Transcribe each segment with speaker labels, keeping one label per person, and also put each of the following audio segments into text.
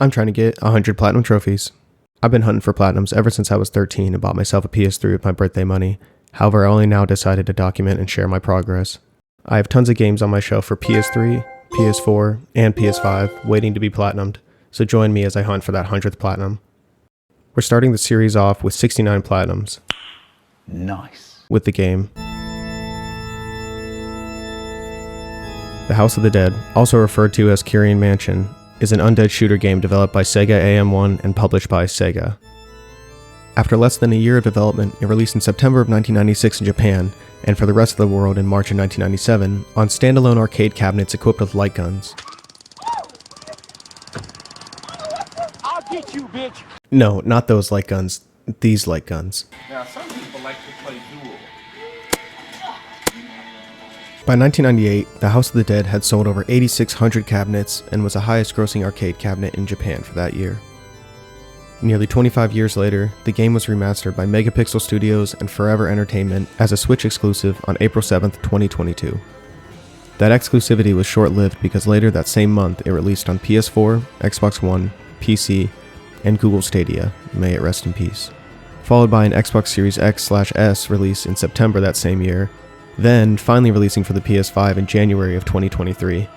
Speaker 1: I'm trying to get 100 platinum trophies. I've been hunting for platinums ever since I was 13 and bought myself a PS3 with my birthday money. However, I only now decided to document and share my progress. I have tons of games on my shelf for PS3, PS4, and PS5 waiting to be platinumed, so join me as I hunt for that 100th platinum. We're starting the series off with 69 platinums.
Speaker 2: Nice.
Speaker 1: With the game The House of the Dead, also referred to as Kyrian Mansion, is an undead shooter game developed by Sega AM1 and published by Sega. After less than a year of development, it released in September of 1996 in Japan, and for the rest of the world in March of 1997, on standalone arcade cabinets equipped with light guns.
Speaker 3: I'll get you, bitch!
Speaker 1: No, not those light guns. These light guns.
Speaker 3: Now, some people like to play duel.
Speaker 1: By 1998, The House of the Dead had sold over 8,600 cabinets and was the highest grossing arcade cabinet in Japan for that year. Nearly 25 years later, the game was remastered by Megapixel Studios and Forever Entertainment as a Switch exclusive on April 7th, 2022. That exclusivity was short-lived because later that same month it released on PS4, Xbox One, PC, and Google Stadia, may it rest in peace. Followed by an Xbox Series X/S release in September that same year, then finally releasing for the PS5 in January of 2023.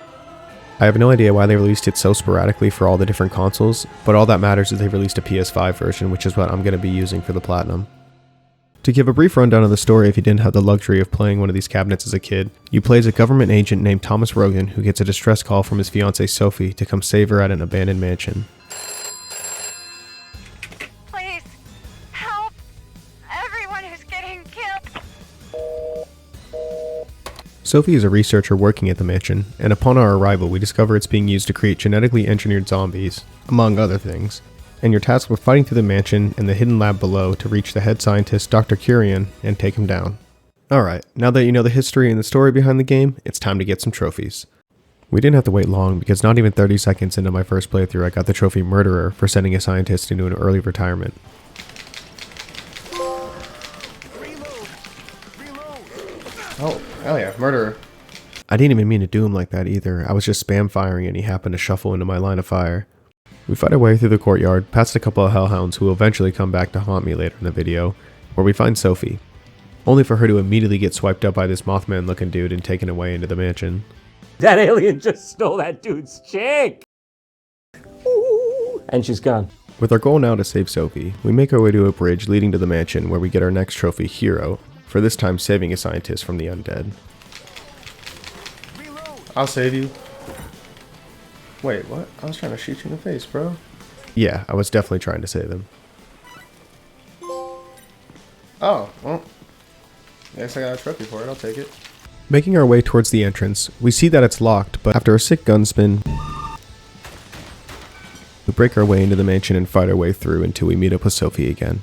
Speaker 1: I have no idea why they released it so sporadically for all the different consoles, but all that matters is they released a PS5 version, which is what I'm going to be using for the Platinum. To give a brief rundown of the story if you didn't have the luxury of playing one of these cabinets as a kid, you play as a government agent named Thomas Rogan who gets a distress call from his fiancée Sophie to come save her at an abandoned mansion.
Speaker 4: Please, help! Everyone who's getting killed!
Speaker 1: Sophie is a researcher working at the mansion, and upon our arrival we discover it's being used to create genetically engineered zombies, among other things, and you're tasked with fighting through the mansion and the hidden lab below to reach the head scientist Dr. Kyrian and take him down. Alright, now that you know the history and the story behind the game, it's time to get some trophies. We didn't have to wait long because not even 30 seconds into my first playthrough I got the trophy Murderer for sending a scientist into an early retirement. Oh, hell yeah, Murderer. I didn't even mean to do him like that either. I was just spam firing and he happened to shuffle into my line of fire. We fight our way through the courtyard, past a couple of hellhounds who will eventually come back to haunt me later in the video, where we find Sophie, only for her to immediately get swiped up by this Mothman looking dude and taken away into the mansion.
Speaker 5: That alien just stole that dude's chick! Ooh, and she's gone.
Speaker 1: With our goal now to save Sophie, we make our way to a bridge leading to the mansion where we get our next trophy, Hero, for this time saving a scientist from the undead. I'll save you. Wait, what? I was trying to shoot you in the face, bro. Yeah, I was definitely trying to save him. Oh, well. I guess I got a trophy for it, I'll take it. Making our way towards the entrance, we see that it's locked, but after a sick gun spin, we break our way into the mansion and fight our way through until we meet up with Sophie again.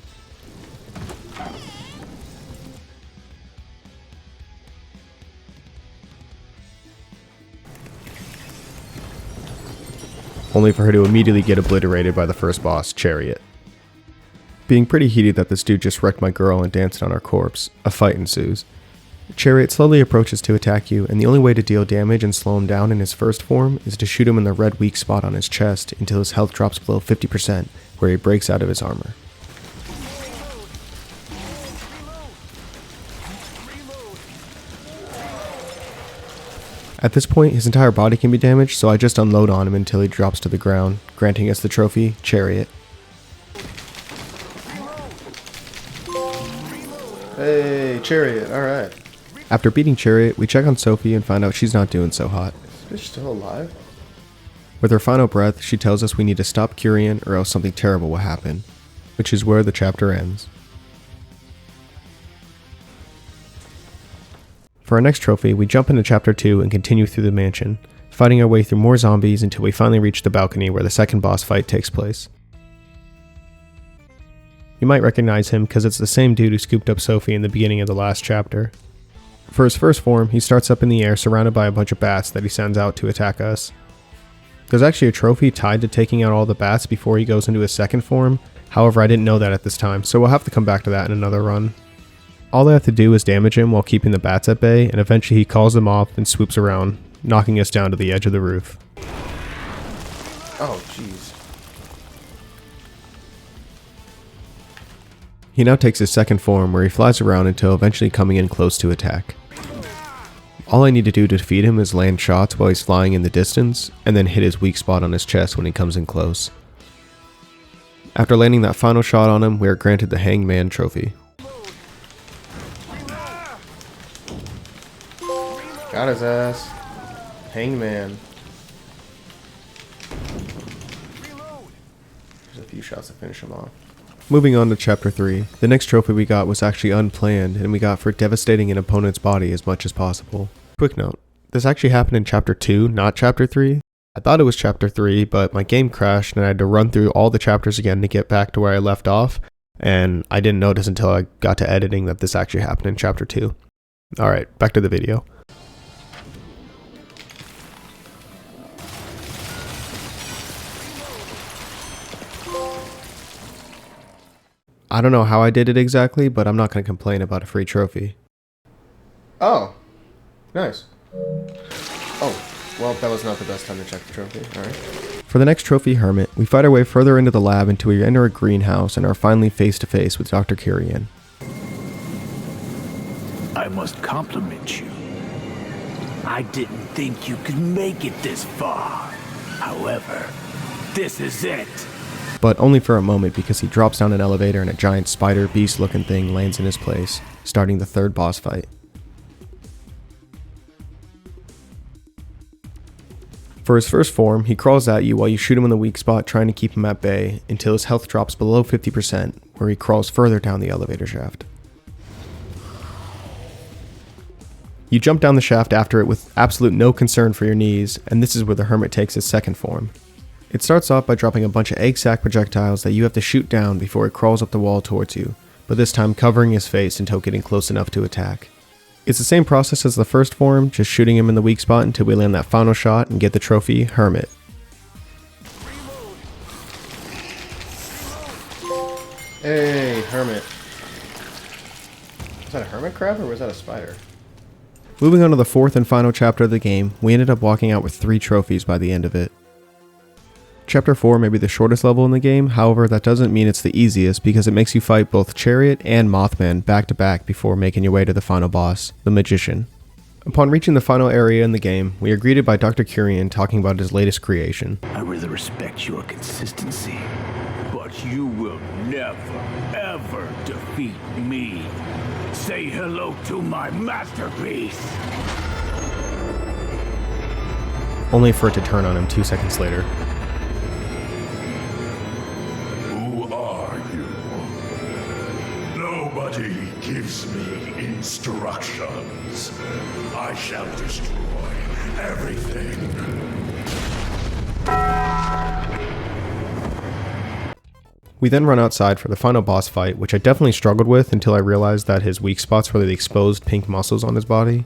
Speaker 1: Only for her to immediately get obliterated by the first boss, Chariot. Being pretty heated that this dude just wrecked my girl and danced on our corpse, a fight ensues. Chariot slowly approaches to attack you, and the only way to deal damage and slow him down in his first form is to shoot him in the red weak spot on his chest until his health drops below 50%, where he breaks out of his armor. At this point, his entire body can be damaged, so I just unload on him until he drops to the ground, granting us the trophy, Chariot. Hey, Chariot, alright. After beating Chariot, we check on Sophie and find out she's not doing so hot. Is this bitch still alive? With her final breath, she tells us we need to stop Kyrian or else something terrible will happen, which is where the chapter ends. For our next trophy, we jump into Chapter 2 and continue through the mansion, fighting our way through more zombies until we finally reach the balcony where the second boss fight takes place. You might recognize him because it's the same dude who scooped up Sophie in the beginning of the last chapter. For his first form, he starts up in the air surrounded by a bunch of bats that he sends out to attack us. There's actually a trophy tied to taking out all the bats before he goes into his second form, however I didn't know that at this time, so we'll have to come back to that in another run. All I have to do is damage him while keeping the bats at bay, and eventually he calls them off and swoops around, knocking us down to the edge of the roof. Oh, jeez. He now takes his second form where he flies around until eventually coming in close to attack. All I need to do to defeat him is land shots while he's flying in the distance, and then hit his weak spot on his chest when he comes in close. After landing that final shot on him, we are granted the Hangman trophy. Got his ass. Hangman. There's a few shots to finish him off. Moving on to chapter 3, the next trophy we got was actually unplanned, and we got for devastating an opponent's body as much as possible. Quick note, this actually happened in chapter 2, not chapter 3. I thought it was chapter 3, but my game crashed and I had to run through all the chapters again to get back to where I left off, and I didn't notice until I got to editing that this actually happened in chapter 2. Alright, back to the video. I don't know how I did it exactly, but I'm not going to complain about a free trophy. Oh, nice. Oh, well, that was not the best time to check the trophy. Alright. For the next trophy, Hermit, we fight our way further into the lab until we enter a greenhouse and are finally face to face with Dr. Kyrian.
Speaker 2: I must compliment you. I didn't think you could make it this far. However, this is it.
Speaker 1: But only for a moment because he drops down an elevator and a giant spider beast looking thing lands in his place, starting the third boss fight. For his first form, he crawls at you while you shoot him in the weak spot trying to keep him at bay until his health drops below 50%, where he crawls further down the elevator shaft. You jump down the shaft after it with absolute no concern for your knees, and this is where the Hermit takes his second form. It starts off by dropping a bunch of egg sac projectiles that you have to shoot down before it crawls up the wall towards you, but this time covering his face until getting close enough to attack. It's the same process as the first form, just shooting him in the weak spot until we land that final shot and get the trophy, Hermit. Hey, Hermit. Was that a hermit crab or was that a spider? Moving on to the fourth and final chapter of the game, we ended up walking out with 3 trophies by the end of it. Chapter 4 may be the shortest level in the game, however that doesn't mean it's the easiest because it makes you fight both Chariot and Mothman back to back before making your way to the final boss, the Magician. Upon reaching the final area in the game, we are greeted by Dr. Kyrian talking about his latest creation.
Speaker 2: I really respect your consistency, but you will never, ever defeat me. Say hello to my masterpiece.
Speaker 1: Only for it to turn on him 2 seconds later.
Speaker 6: Nobody gives me instructions. I shall destroy everything.
Speaker 1: We then run outside for the final boss fight, which I definitely struggled with until I realized that his weak spots were the exposed pink muscles on his body.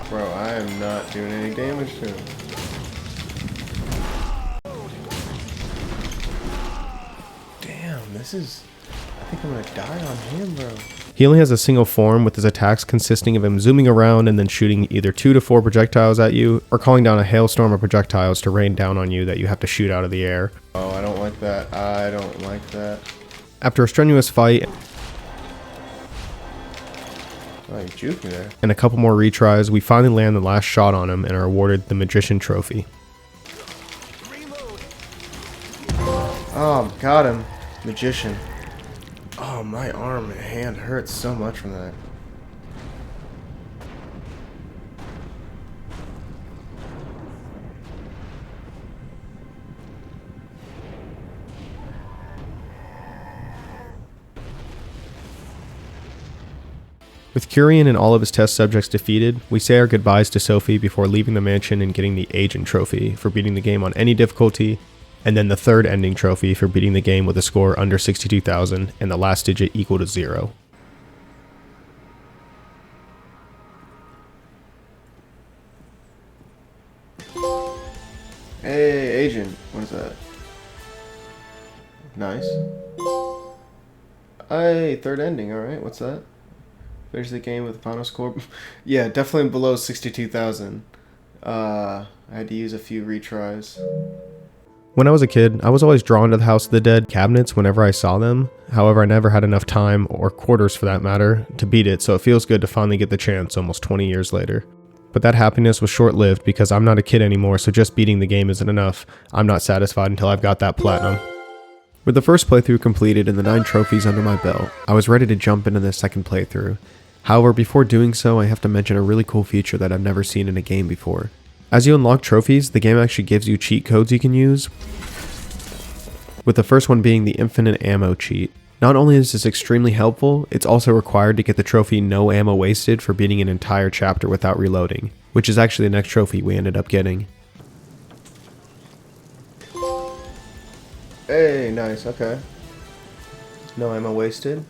Speaker 1: Bro, I am not doing any damage to him. Damn, this is... I think I'm gonna die on him, bro. He only has a single form, with his attacks consisting of him zooming around and then shooting either 2 to 4 projectiles at you, or calling down a hailstorm of projectiles to rain down on you that you have to shoot out of the air. Oh, I don't like that. I don't like that. After a strenuous fight, oh, you juked me there, and a couple more retries, we finally land the last shot on him and are awarded the Magician trophy. Oh, got him. Magician. Oh, my arm and hand hurts so much from that. With Kyrian and all of his test subjects defeated, we say our goodbyes to Sophie before leaving the mansion and getting the Agent trophy for beating the game on any difficulty, and then the third ending trophy for beating the game with a score under 62,000 and the last digit equal to 0. Hey, Agent. What is that? Nice. Hey, third ending. Alright, what's that? Finish the game with the final score. Yeah, definitely below 62,000. I had to use a few retries. When I was a kid, I was always drawn to the House of the Dead cabinets whenever I saw them. However, I never had enough time, or quarters for that matter, to beat it, so it feels good to finally get the chance almost 20 years later. But that happiness was short-lived because I'm not a kid anymore, so just beating the game isn't enough. I'm not satisfied until I've got that platinum. With the first playthrough completed and the 9 trophies under my belt, I was ready to jump into the second playthrough. However, before doing so, I have to mention a really cool feature that I've never seen in a game before. As you unlock trophies, the game actually gives you cheat codes you can use, with the first one being the infinite ammo cheat. Not only is this extremely helpful, it's also required to get the trophy no ammo wasted for beating an entire chapter without reloading, which is actually the next trophy we ended up getting. Hey, nice, okay. No ammo wasted.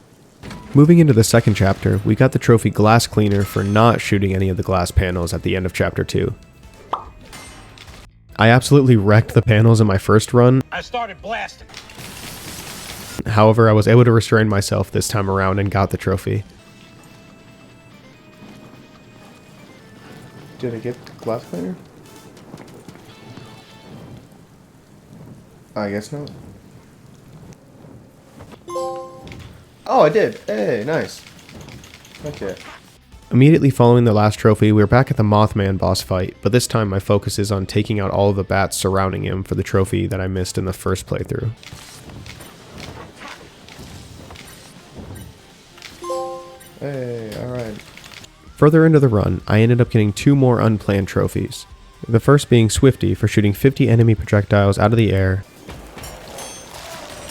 Speaker 1: Moving into the second chapter, we got the trophy Glass Cleaner for not shooting any of the glass panels at the end of chapter 2. I absolutely wrecked the panels in my first run.
Speaker 3: I started blasting.
Speaker 1: However, I was able to restrain myself this time around and got the trophy. Did I get the glass cleaner? I guess not. Oh, I did. Hey, nice. Okay. Immediately following the last trophy, we are back at the Mothman boss fight, but this time my focus is on taking out all of the bats surrounding him for the trophy that I missed in the first playthrough. Hey, alright. Further into the run, I ended up getting 2 more unplanned trophies. The first being Swifty for shooting 50 enemy projectiles out of the air.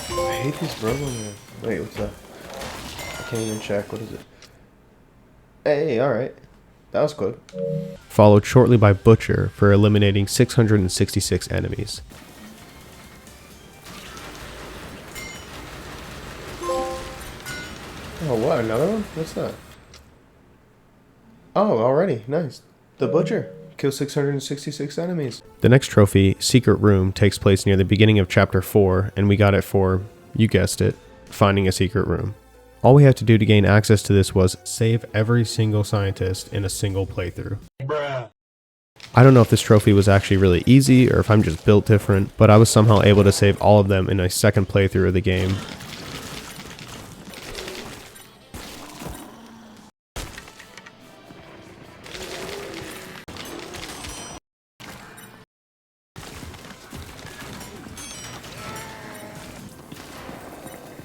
Speaker 1: I hate these rolling. Wait, what's that? I can't even check. What is it? Hey, alright. That was good. Followed shortly by Butcher for eliminating 666 enemies. Oh, what? Another one? What's that? Oh, already. Nice. The Butcher. Kill 666 enemies. The next trophy, Secret Room, takes place near the beginning of Chapter 4, and we got it for, you guessed it, finding a secret room. All we had to do to gain access to this was save every single scientist in a single playthrough. Bruh. I don't know if this trophy was actually really easy or if I'm just built different, but I was somehow able to save all of them in a second playthrough of the game.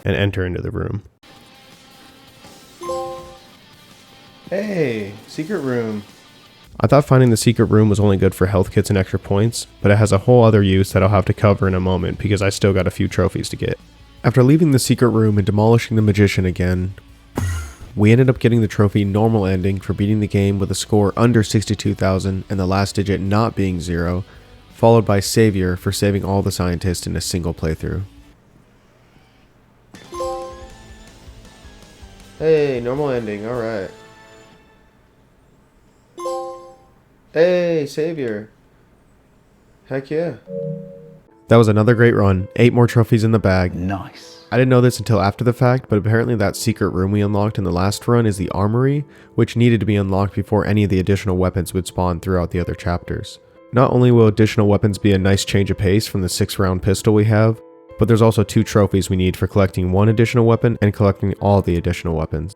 Speaker 1: And enter into the room. Hey, secret room. I thought finding the secret room was only good for health kits and extra points, but it has a whole other use that I'll have to cover in a moment because I still got a few trophies to get. After leaving the secret room and demolishing the magician again, we ended up getting the trophy Normal Ending for beating the game with a score under 62,000 and the last digit not being 0, followed by Savior for saving all the scientists in a single playthrough. Hey, Normal Ending, alright. Hey, Savior. Heck yeah. That was another great run. 8 more trophies in the bag.
Speaker 2: Nice.
Speaker 1: I didn't know this until after the fact, but apparently that secret room we unlocked in the last run is the armory, which needed to be unlocked before any of the additional weapons would spawn throughout the other chapters. Not only will additional weapons be a nice change of pace from the 6-round pistol we have, but there's also 2 trophies we need for collecting 1 additional weapon and collecting all the additional weapons.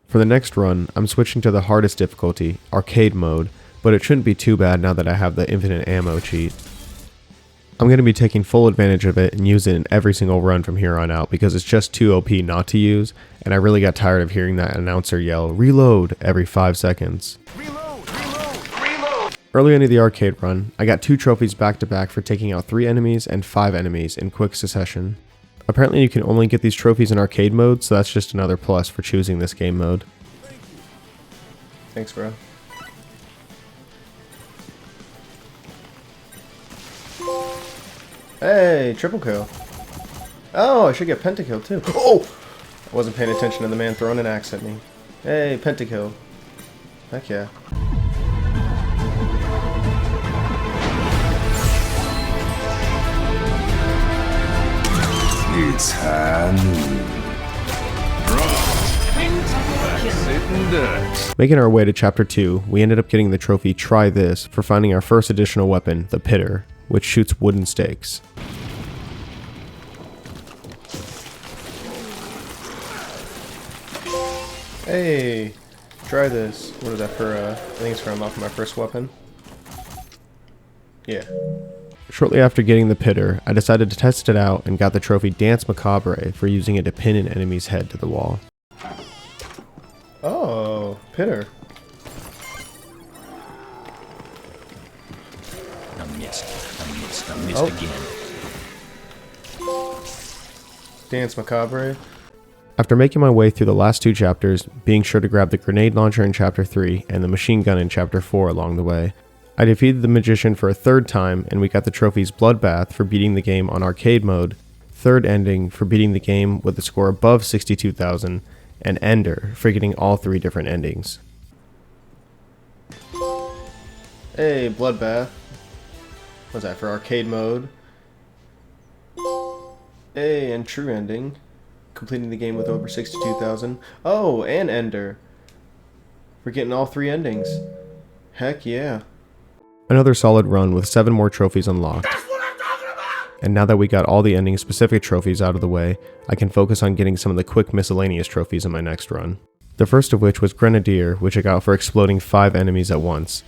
Speaker 1: For the next run, I'm switching to the hardest difficulty, arcade mode, but it shouldn't be too bad now that I have the infinite ammo cheat. I'm going to be taking full advantage of it and use it in every single run from here on out because it's just too OP not to use, and I really got tired of hearing that announcer yell, "Reload," every 5 seconds.
Speaker 3: Reload! Reload! Reload!
Speaker 1: Earlier into the arcade run, I got 2 trophies back to back for taking out 3 enemies and 5 enemies in quick succession. Apparently you can only get these trophies in arcade mode, so that's just another plus for choosing this game mode. Thanks, bro. Hey, triple kill. Oh, I should get pentakill too. Oh! I wasn't paying attention to the man throwing an axe at me. Hey, pentakill. Heck yeah.
Speaker 6: It's hand.
Speaker 1: Making our way to Chapter 2, we ended up getting the trophy Try This for finding our first additional weapon, the Pitter, which shoots wooden stakes. Hey, try this. What is that for? I think it's for unlocking my first weapon. Yeah. Shortly after getting the pitter, I decided to test it out and got the trophy Dance Macabre for using it to pin an enemy's head to the wall. Oh, pitter.
Speaker 3: I missed again.
Speaker 1: Dance Macabre. After making my way through the last 2 chapters, being sure to grab the grenade launcher in chapter 3 and the machine gun in chapter 4 along the way, I defeated the magician for a 3rd time, and we got the trophies Bloodbath for beating the game on arcade mode, 3rd ending for beating the game with a score above 62,000, and Ender for getting all 3 different endings. Hey, Bloodbath. What's that, for arcade mode? Hey, and true ending. Completing the game with over 62,000. Oh, and Ender. We're getting all 3 endings. Heck yeah. Another solid run with 7 more trophies unlocked. That's what I'm talking about! And now that we got all the ending specific trophies out of the way, I can focus on getting some of the quick miscellaneous trophies in my next run. The first of which was Grenadier, which I got for exploding 5 enemies at once.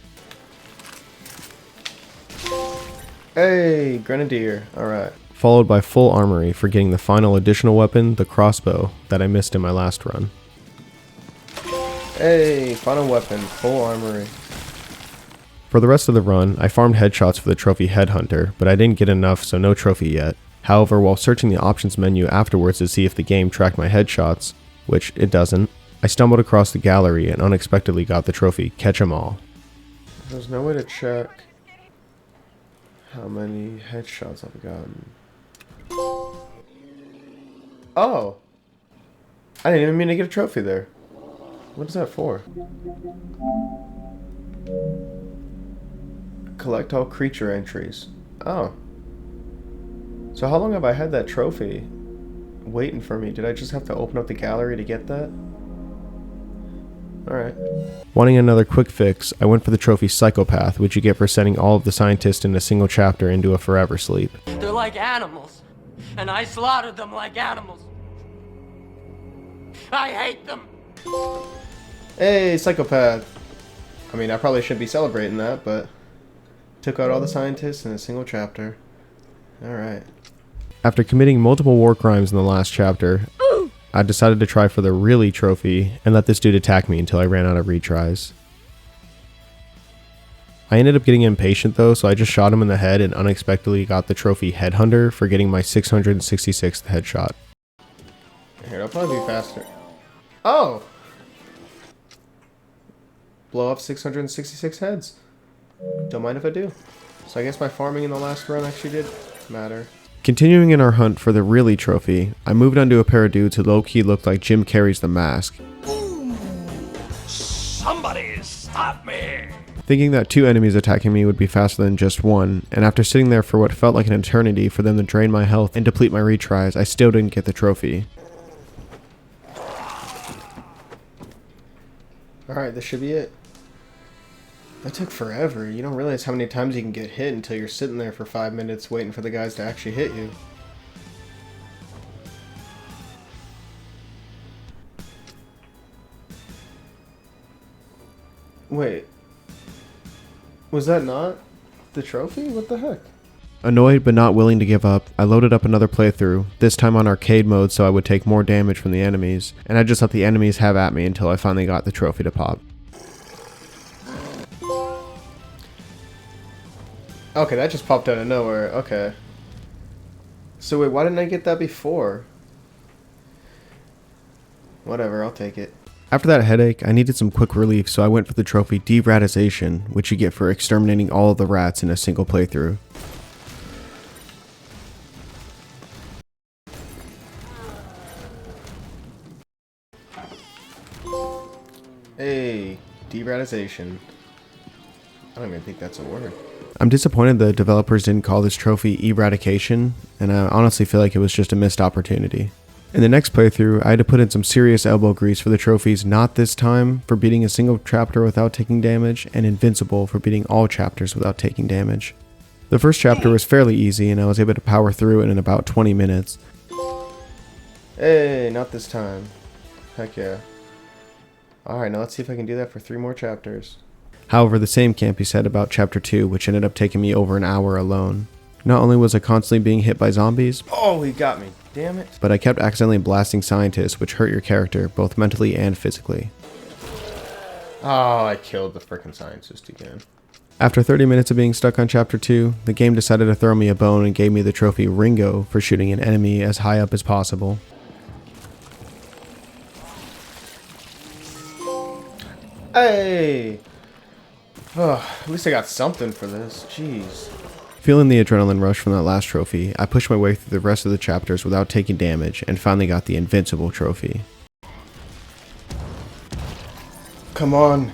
Speaker 1: Hey, Grenadier. Alright. Followed by Full Armory for getting the final additional weapon, the crossbow, that I missed in my last run. Hey, final weapon, Full Armory. For the rest of the run, I farmed headshots for the trophy Headhunter, but I didn't get enough, so no trophy yet. However, while searching the options menu afterwards to see if the game tracked my headshots, which it doesn't, I stumbled across the gallery and unexpectedly got the trophy Catch 'em All. There's no way to check how many headshots I've gotten. Oh! I didn't even mean to get a trophy there. What is that for? Collect all creature entries. Oh. So how long have I had that trophy waiting for me? Did I just have to open up the gallery to get that? Alright. Wanting another quick fix, I went for the trophy Psychopath, which you get for sending all of the scientists in a single chapter into a forever sleep.
Speaker 7: They're like animals, and I slaughtered them like animals. I hate them!
Speaker 1: Hey, Psychopath! I mean, I probably shouldn't be celebrating that, but took out all the scientists in a single chapter. Alright. After committing multiple war crimes in the last chapter, I decided to try for the really trophy and let this dude attack me until I ran out of retries. I ended up getting impatient though, so I just shot him in the head and unexpectedly got the trophy Headhunter for getting my 666th headshot. Here, it'll probably be faster. Oh! Blow up 666 heads. Don't mind if I do. So I guess my farming in the last run actually did matter. Continuing in our hunt for the really trophy, I moved on to a pair of dudes who low-key looked like Jim Carrey's The Mask.
Speaker 3: Somebody stop me!
Speaker 1: Thinking that 2 enemies attacking me would be faster than just 1, and after sitting there for what felt like an eternity for them to drain my health and deplete my retries, I still didn't get the trophy. Alright, this should be it. That took forever. You don't realize how many times you can get hit until you're sitting there for 5 minutes waiting for the guys to actually hit you. Wait. Was that not the trophy? What the heck? Annoyed but not willing to give up, I loaded up another playthrough, this time on arcade mode so I would take more damage from the enemies, and I just let the enemies have at me until I finally got the trophy to pop. Okay, that just popped out of nowhere. Okay. So wait, why didn't I get that before? Whatever, I'll take it. After that headache, I needed some quick relief, so I went for the trophy Deratization, which you get for exterminating all of the rats in a single playthrough. Hey, Deratization. I don't even think that's a word. I'm disappointed the developers didn't call this trophy Eradication, and I honestly feel like it was just a missed opportunity. In the next playthrough, I had to put in some serious elbow grease for the trophies Not This Time for beating a single chapter without taking damage, and Invincible for beating all chapters without taking damage. The first chapter was fairly easy and I was able to power through it in about 20 minutes. Hey, not this time. Heck yeah. Alright, now let's see if I can do that for 3 more chapters. However, the same can't be said about chapter 2, which ended up taking me over an hour alone. Not only was I constantly being hit by zombies, oh, he got me, damn it, but I kept accidentally blasting scientists, which hurt your character, both mentally and physically. Oh, I killed the frickin' scientist again. After 30 minutes of being stuck on chapter 2, the game decided to throw me a bone and gave me the trophy Ringo for shooting an enemy as high up as possible. Hey! Oh, at least I got something for this, jeez. Feeling the adrenaline rush from that last trophy, I pushed my way through the rest of the chapters without taking damage and finally got the Invincible trophy. Come on.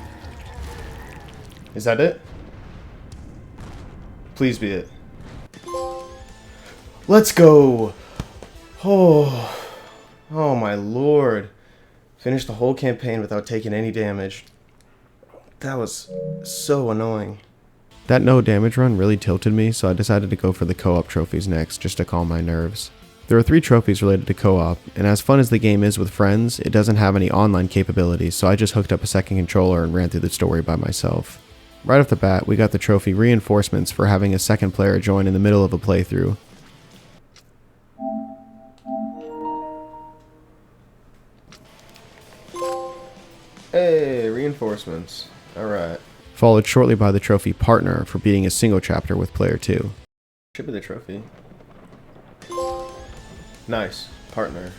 Speaker 1: Is that it? Please be it. Let's go! Oh my lord. Finished the whole campaign without taking any damage. That was so annoying. That no damage run really tilted me, so I decided to go for the co-op trophies next, just to calm my nerves. There are 3 trophies related to co-op, and as fun as the game is with friends, it doesn't have any online capabilities, so I just hooked up a second controller and ran through the story by myself. Right off the bat, we got the trophy Reinforcements for having a second player join in the middle of a playthrough. Hey, Reinforcements. Alright. Followed shortly by the trophy Partner for beating a single chapter with player 2. Should be the trophy. Nice. Partner.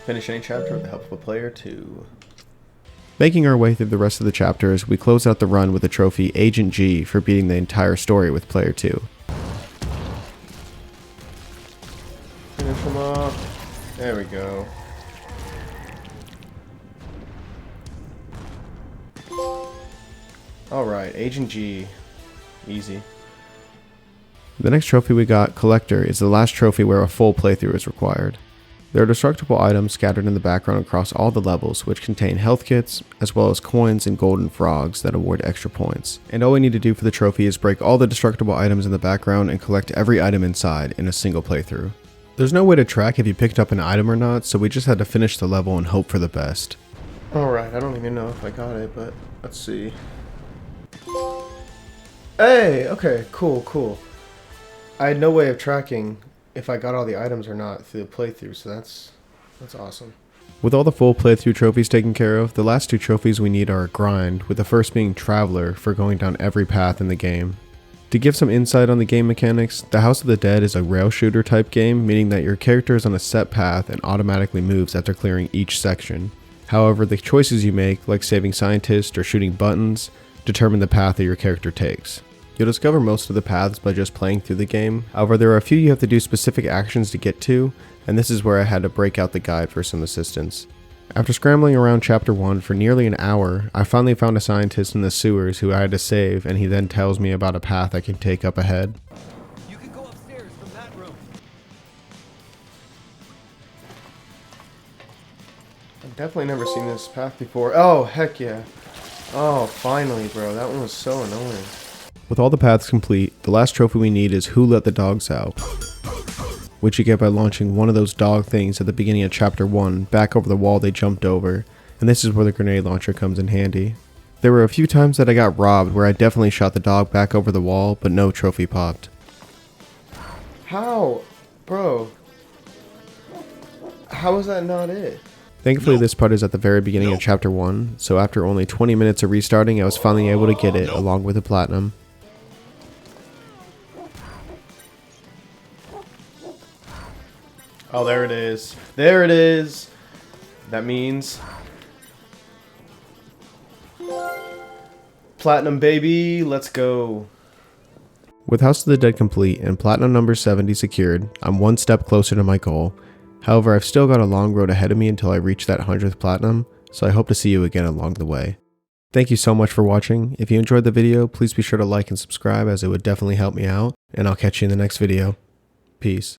Speaker 1: Finish any chapter with the help of a player 2. Making our way through the rest of the chapters, we close out the run with the trophy Agent G for beating the entire story with player 2. Finish him off. There we go. Alright, Agent G. Easy. The next trophy we got, Collector, is the last trophy where a full playthrough is required. There are destructible items scattered in the background across all the levels, which contain health kits, as well as coins and golden frogs that award extra points. And all we need to do for the trophy is break all the destructible items in the background and collect every item inside in a single playthrough. There's no way to track if you picked up an item or not, so we just had to finish the level and hope for the best. Alright, I don't even know if I got it, but let's see. Hey, okay, cool. I had no way of tracking if I got all the items or not through the playthrough, so that's awesome. With all the full playthrough trophies taken care of, the last 2 trophies we need are a grind, with the first being Traveler for going down every path in the game. To give some insight on the game mechanics, the House of the Dead is a rail shooter type game, meaning that your character is on a set path and automatically moves after clearing each section. However, the choices you make, like saving scientists or shooting buttons, determine the path that your character takes. You'll discover most of the paths by just playing through the game, however there are a few you have to do specific actions to get to, and this is where I had to break out the guide for some assistance. After scrambling around chapter 1 for nearly an hour, I finally found a scientist in the sewers who I had to save, and he then tells me about a path I can take up ahead.
Speaker 7: You can go upstairs from that room.
Speaker 1: I've definitely never seen this path before. Oh, heck yeah. Oh, finally, bro. That one was so annoying. With all the paths complete, the last trophy we need is Who Let the Dogs Out, which you get by launching one of those dog things at the beginning of chapter 1 back over the wall they jumped over, and this is where the grenade launcher comes in handy. There were a few times that I got robbed where I definitely shot the dog back over the wall, but no trophy popped. How? Bro. How is that not it? Thankfully this part is at the very beginning of chapter 1, so after only 20 minutes of restarting I was finally able to get it along with the platinum. Oh, there it is. There it is! That means... Platinum, baby! Let's go! With House of the Dead complete and platinum number 70 secured, I'm one step closer to my goal. However, I've still got a long road ahead of me until I reach that 100th platinum, so I hope to see you again along the way. Thank you so much for watching. If you enjoyed the video, please be sure to like and subscribe as it would definitely help me out, and I'll catch you in the next video. Peace.